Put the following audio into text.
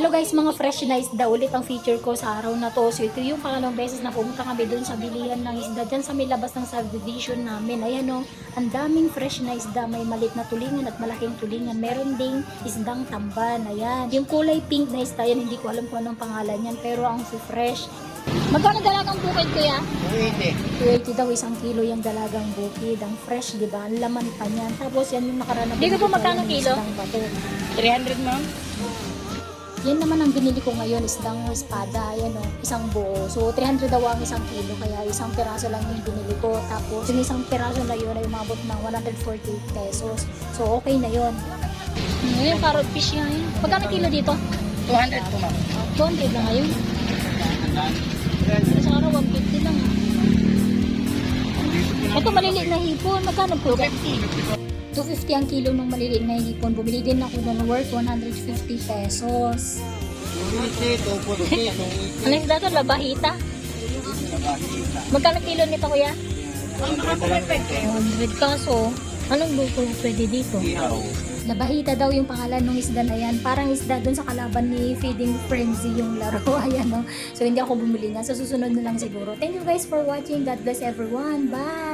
Hello guys, mga fresh na isda ulit ang feature ko sa araw na to. So ito yung pangalawang beses na pumunta kami doon sa bilihan ng isda dyan sa may labas ng subdivision namin. Ayan o, ang daming fresh na isda. May malit na tulingan at malaking tulingan. Meron ding isdang tamban. Ayan, yung kulay pink na isda yan, hindi ko alam kung anong pangalan yan, pero ang fresh. Magkano dalagang bukid kuya? 280 daw isang kilo yung dalagang bukid. Ang fresh, di ba? Ang laman pa niyan. Tapos yan yung nakaraan na Dito po magkano kilo? 300 ma'am. Yan naman ang binili ko ngayon, isdang espada, ayan o, isang buo. So, 300 daw ang isang kilo, kaya isang piraso lang yung binili ko. Tapos, yung isang piraso na yun ay umabot ng 148 pesos. So, okay na yun. Ngayon, carrot fish nga yun. Magkano kilo dito? 200 po, ma'am. 200 na ngayon. Sa araw, 150 lang. Ito, maliliit na hipon. Magkano po? 250. 250 ang kilo ng maliliit na hipon. Bumili din ako na worth 150 pesos. 250, 240, Ano yung dato? Labahita? Magkano kilo nito kuya? 100 kaso. Anong luto pwede dito? Labahita daw yung pangalan ng isda na yan. Parang isda dun sa kalaban ni Feeding Frenzy yung laro. Ayan, no? So, hindi ako bumili na. Sa susunod na lang siguro. Thank you guys for watching. God bless everyone. Bye!